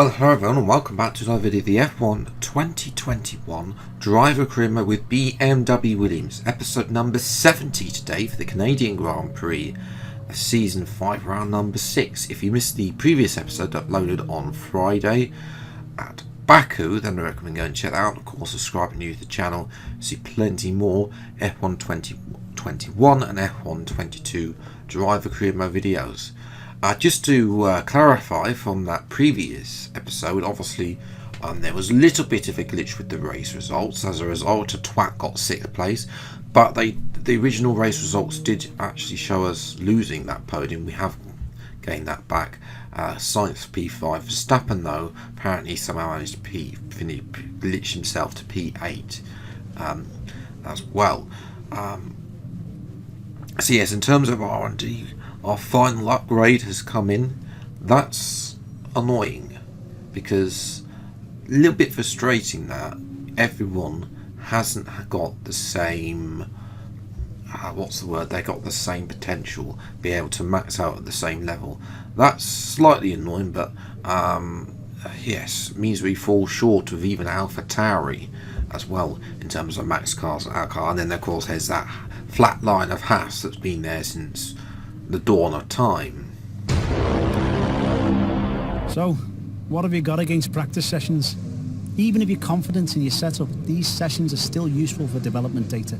Well, hello everyone and welcome back to another video of the F1 2021 Driver Career Mode with BMW Williams, episode number 70 today for the Canadian Grand Prix, season 5, round number 6. If you missed the previous episode uploaded on Friday at Baku, then I recommend going and check that out. Of course, subscribe and new to the channel, see plenty more F1 2021 and F1 22 Driver Career Mode videos. Just to clarify from that previous episode, obviously there was a little bit of a glitch with the race results. As a result, a twat got 6th place, but the original race results did actually show us losing that podium. We have gained that back. Sainz P5. Verstappen, though, apparently somehow managed to glitch himself to P8 as well. So yes, in terms of R&D, our final upgrade has come in. That's annoying because a little bit frustrating that everyone hasn't got the same they got the same potential, be able to max out at the same level. That's slightly annoying, but yes, means we fall short of even AlphaTauri as well in terms of max cars and our car. And then of course there's that flat line of Haas that's been there since the dawn of time. So, what have you got against practice sessions? Even if you're confident in your setup, these sessions are still useful for development data.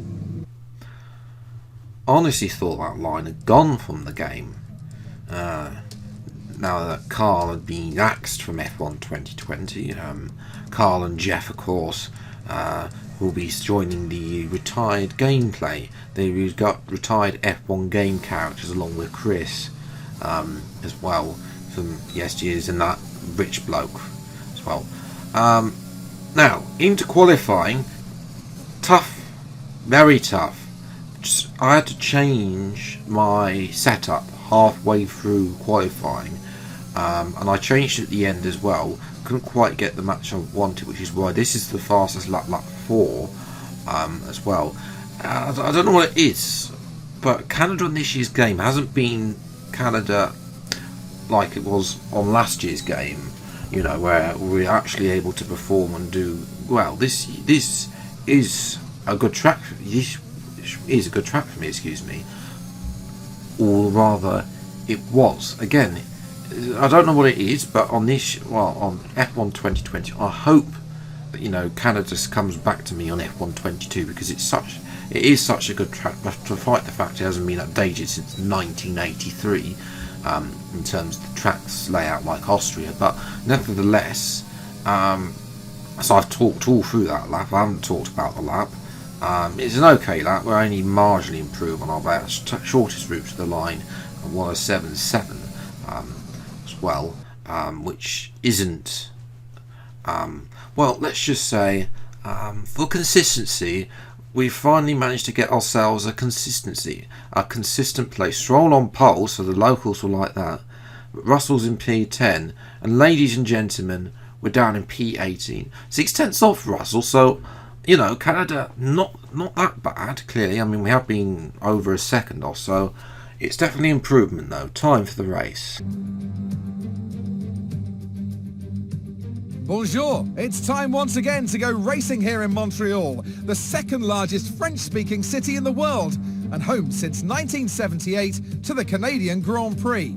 Honestly thought that line had gone from the game. Now that Carl had been axed from F1 2020, Carl and Jeff, of course, will be joining the retired gameplay. They've got retired F1 game characters along with Chris as well from yesteryears, and that rich bloke as well. Now into qualifying, tough, very tough. I had to change my setup halfway through qualifying, and I changed it at the end as well. Couldn't quite get the match I wanted, which is why this is the fastest lap 4 as well. I don't know what it is, but Canada on this year's game hasn't been Canada like it was on last year's game, you know, where we're actually able to perform and do well. This is a good track. This is a good track for me, excuse me, or rather it was. Again, I don't know what it is, but on this, well, on F1 2020, I hope that, you know, Canada comes back to me on F1 22, because it is such a good track. But to fight the fact it hasn't been updated since 1983 in terms of the track's layout, like Austria. But nevertheless, so I've talked all through that lap. I haven't talked about the lap. It's an okay lap. We're only marginally improved on our shortest route to the line, 107.7. As well, which isn't well, let's just say for consistency, we've finally managed to get ourselves a consistent place. Stroll on pole, so the locals will like that, but Russell's in P10, and ladies and gentlemen, we're down in P18, 6/10 off Russell. So, you know, Canada not that bad, clearly. I mean, we have been over a second or so. It's definitely improvement though. Time for the race. Bonjour! It's time once again to go racing here in Montreal, the second largest French-speaking city in the world, and home since 1978 to the Canadian Grand Prix.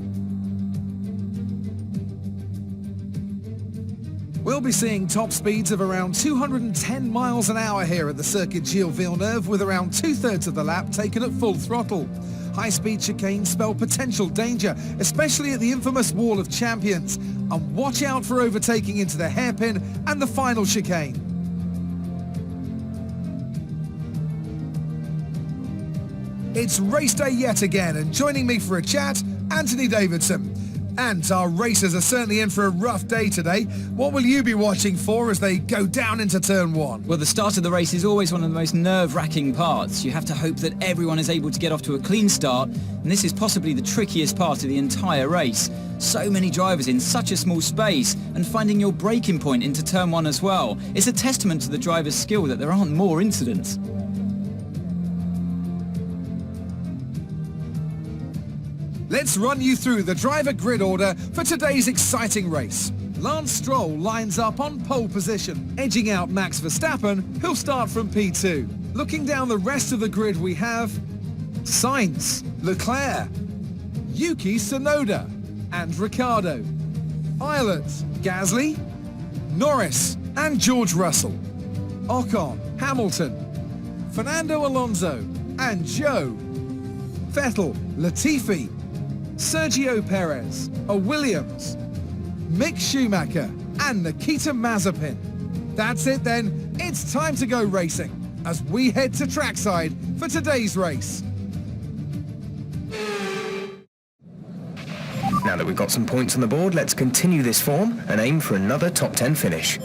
We'll be seeing top speeds of around 210 miles an hour here at the Circuit Gilles Villeneuve, with around 2/3 of the lap taken at full throttle. High-speed chicanes spell potential danger, especially at the infamous Wall of Champions. And watch out for overtaking into the hairpin and the final chicane. It's race day yet again, and joining me for a chat, Anthony Davidson. And our racers are certainly in for a rough day today. What will you be watching for as they go down into turn 1? Well, the start of the race is always one of the most nerve-wracking parts. You have to hope that everyone is able to get off to a clean start, and this is possibly the trickiest part of the entire race. So many drivers in such a small space, and finding your braking point into turn 1 as well. It's a testament to the driver's skill that there aren't more incidents. Let's run you through the driver grid order for today's exciting race. Lance Stroll lines up on pole position, edging out Max Verstappen, who'll start from P2. Looking down the rest of the grid we have Sainz, Leclerc, Yuki Tsunoda and Ricciardo, Ireland, Gasly, Norris and George Russell, Ocon, Hamilton, Fernando Alonso and Zhou, Vettel, Latifi, Sergio Perez, a Williams, Mick Schumacher and Nikita Mazepin. That's it then, it's time to go racing as we head to trackside for today's race. Now that we've got some points on the board, let's continue this form and aim for another top 10 finish.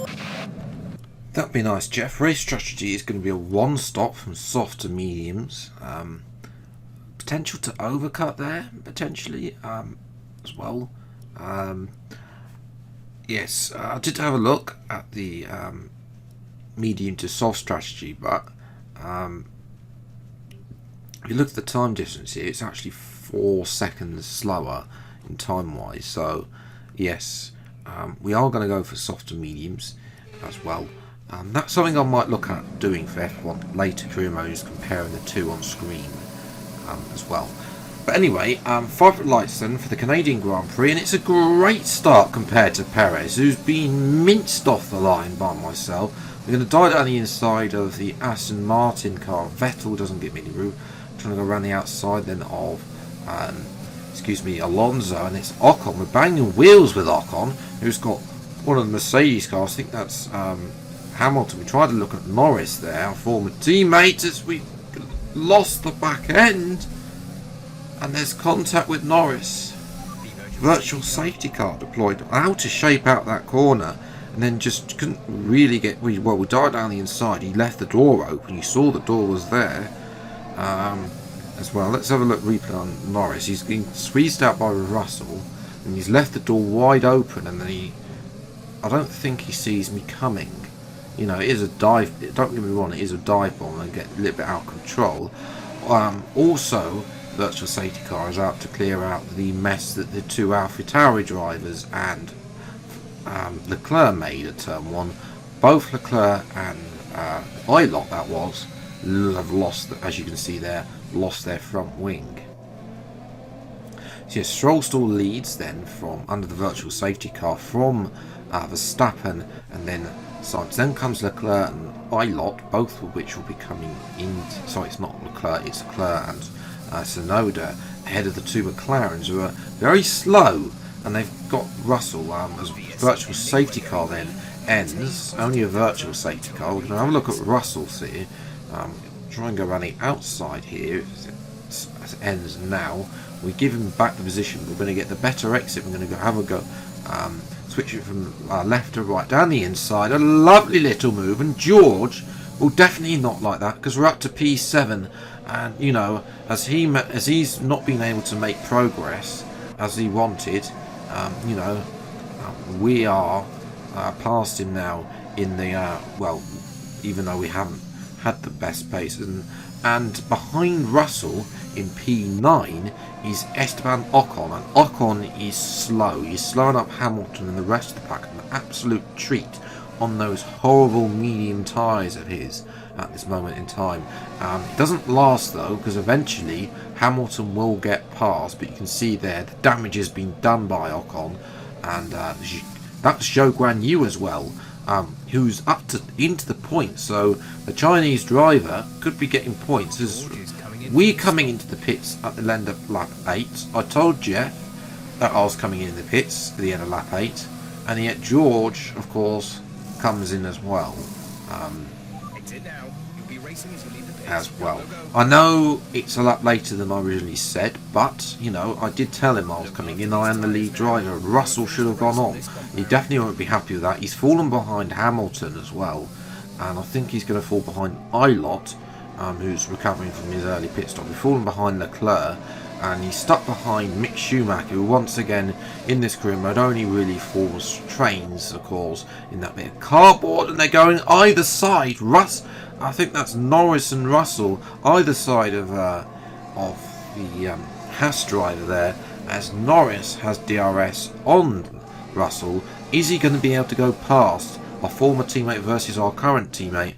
That'd be nice, Jeff. Race strategy is going to be a one-stop from soft to mediums. Potential to overcut there, potentially, as well. Yes, I did have a look at the medium to soft strategy, but if you look at the time difference here, it's actually 4 seconds slower in time-wise. So, yes, we are going to go for soft to mediums as well. That's something I might look at doing for F1 later career modes, comparing the two on screen as well. But anyway, 5 lights then for the Canadian Grand Prix, and it's a great start compared to Perez, who's been minced off the line by myself. We're going to dive down the inside of the Aston Martin car. Vettel doesn't give me any room. Trying to go around the outside then of Alonso, and it's Ocon. We're banging wheels with Ocon, who's got one of the Mercedes cars. I think that's Hamilton. We tried to look at Norris there, our former teammate, as we lost the back end, and there's contact with Norris. Virtual safety car deployed. How to shape out that corner, and then just couldn't really get. We died down the inside. He left the door open. You saw the door was there as well. Let's have a look replay on Norris. He's been squeezed out by Russell, and he's left the door wide open, and then I don't think he sees me coming. You know, it is a dive. Don't get me wrong, it is a dive bomb and get a little bit out of control. Also, virtual safety car is out to clear out the mess that the two AlphaTauri drivers and Leclerc made at turn 1. Both Leclerc and Ilott, that was, have lost, as you can see there, lost their front wing. So yes, Stroll still leads then from under the virtual safety car from Verstappen, and then Sainz. Then comes Leclerc and Ilott, both of which will be coming in. Sorry, it's not Leclerc, it's Leclerc and Tsunoda ahead of the two McLarens, who are very slow, and they've got Russell as virtual safety car then ends. Only a virtual safety car. We're going to have a look at Russell's here. Try and go around the outside here as it ends now. We give him back the position. We're going to get the better exit. We're going to go have a go. Switch it from left to right down the inside. A lovely little move, and George will definitely not like that, because we're up to P7, and you know, as he's not been able to make progress as he wanted, you know, we are past him now in the even though we haven't had the best pace, and behind Russell in P9 is Esteban Ocon, and Ocon is slow. He's slowing up Hamilton and the rest of the pack, an absolute treat on those horrible medium tyres of his at this moment in time. It doesn't last though, because eventually Hamilton will get past, but you can see there the damage has been done by Ocon, and that's Zhou Guan Yu as well, who's up to into the points, so the Chinese driver could be getting points as we're coming into the pits at the end of lap 8. I told Jeff that I was coming in the pits at the end of lap 8, and yet George, of course, comes in as well. I know it's a lap later than I originally said, but you know, I did tell him I was coming in. I am the lead driver. Russell should have gone on. He definitely won't be happy with that. He's fallen behind Hamilton as well, and I think he's going to fall behind Ilott, who's recovering from his early pit stop. He's fallen behind Leclerc, and he's stuck behind Mick Schumacher, who once again in this career mode only really falls trains, of course, in that bit of cardboard, and they're going either side. I think that's Norris and Russell either side of the Haas driver there, as Norris has DRS on Russell, Is he going to be able to go past our former teammate versus our current teammate?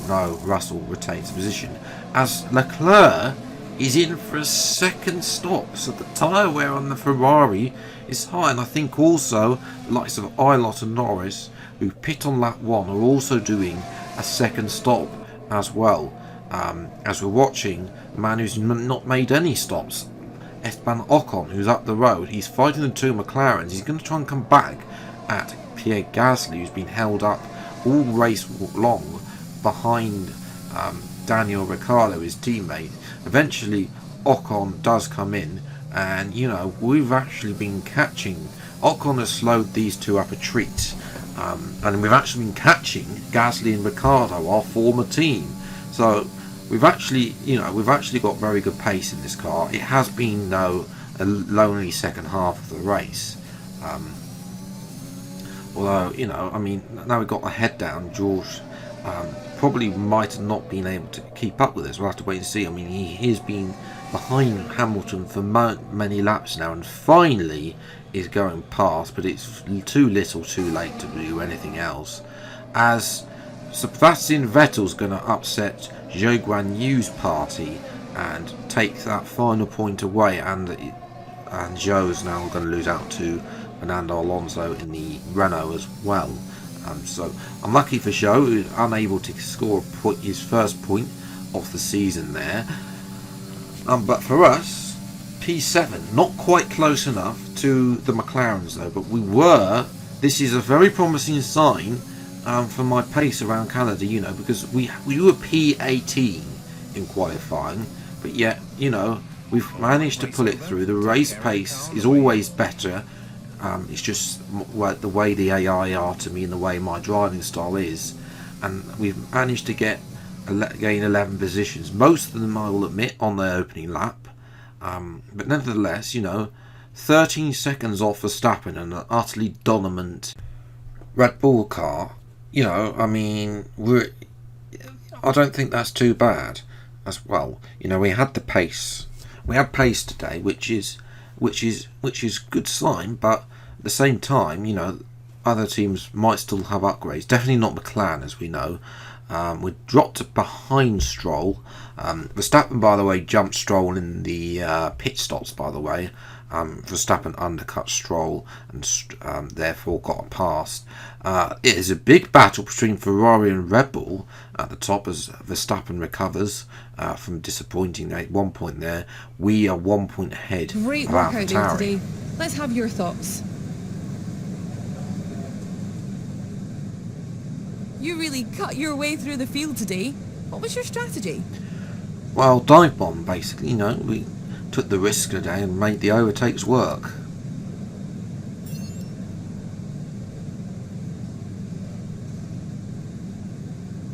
No, Russell retains position, as Leclerc is in for a second stop. So the tyre wear on the Ferrari is high, and I think also the likes of Ilott and Norris, who pit on lap 1, are also doing a second stop as well. As we're watching a man who's not made any stops, Esteban Ocon, who's up the road, he's fighting the two McLarens. He's going to try and come back at Pierre Gasly, who's been held up all race long behind Daniel Ricciardo, his teammate. Eventually Ocon does come in, and you know, we've actually been catching, Ocon has slowed these two up a treat, and we've actually been catching Gasly and Ricciardo, our former team. So we've actually got very good pace in this car. It has been though a lonely second half of the race, although, you know, I mean, now we've got the head down, George probably might have not been able to keep up with this. We'll have to wait and see. I mean, he has been behind Hamilton for many laps now, and finally is going past, but it's too little too late to do anything else, as Sebastian Vettel's going to upset Zhou Guan Yu's party and take that final point away, and Zhou's now going to lose out to Fernando Alonso in the Renault as well. So unlucky for Zhou, who's unable to score his first point of the season there. But for us, P7, not quite close enough to the McLarens though, but we were. This is a very promising sign for my pace around Canada, you know, because we were P18 in qualifying, but yet, you know, we've managed to pull it through. The race pace is always better. It's just the way the AI are to me and the way my driving style is, and we've managed to gain 11 positions. Most of them, I will admit, on their opening lap, but nevertheless, you know, 13 seconds off Verstappen and an utterly dominant Red Bull car. You know, I mean, I don't think that's too bad as well. You know, we had the pace. We had pace today, which is good sign, but at the same time, you know, other teams might still have upgrades. Definitely not McLaren, as we know. We dropped behind Stroll. Verstappen, by the way, jumped Stroll in the pit stops, by the way. Verstappen undercut Stroll and therefore got past. It is a big battle between Ferrari and Red Bull at the top as Verstappen recovers from disappointing at 1 point there. We are 1 point ahead. Great of workout day AlphaTauri. today. Let's have your thoughts. You really cut your way through the field today. What was your strategy? Well, dive bomb basically. You know, we took the risk today and made the overtakes work.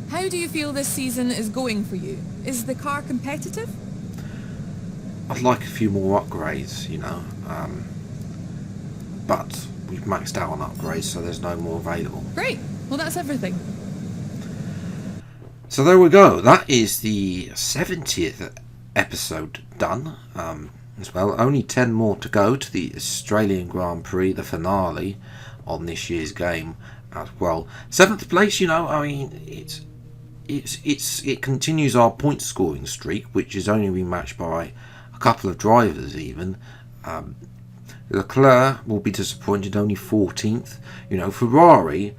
How do you feel this season is going for you? Is the car competitive? I'd like a few more upgrades, you know, but we've maxed out on upgrades, so there's no more available. Great. Well, that's everything. So there we go. That is the 70th episode done as well. Only 10 more to go to the Australian Grand Prix, the finale on this year's game as well. 7th place, you know, I mean, it continues our point scoring streak, which is only been matched by a couple of drivers even. Leclerc will be disappointed, only 14th. You know, Ferrari,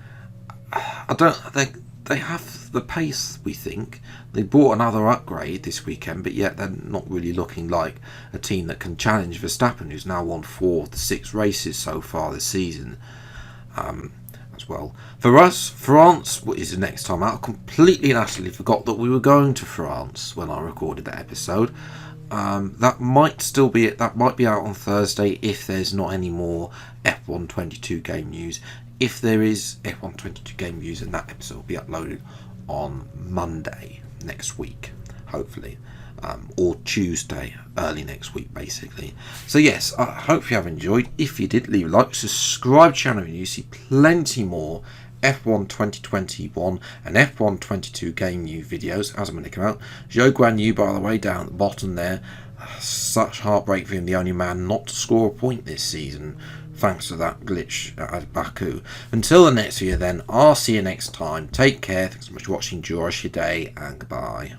I don't think they have the pace. We think they bought another upgrade this weekend, but yet they're not really looking like a team that can challenge Verstappen, who's now won 4 of the 6 races so far this season. As well, for us, France is the next time out. I completely and utterly forgot that we were going to France when I recorded that episode. That might still be it. That might be out on Thursday if there's not any more F1 22 game news. If there is F1 22 game news, then that episode will be uploaded on Monday next week, hopefully, or Tuesday early next week, basically. So yes, I hope you have enjoyed. If you did, leave a like, subscribe to the channel, and you see plenty more F1 2021 and F1 22 game new videos as I'm going to come out. Zhou Guan Yu, by the way, down at the bottom there. Such heartbreak for him, the only man not to score a point this season thanks to that glitch at Baku. Until the next video then, I'll see you next time. Take care, thanks so much for watching, enjoy your day, and goodbye.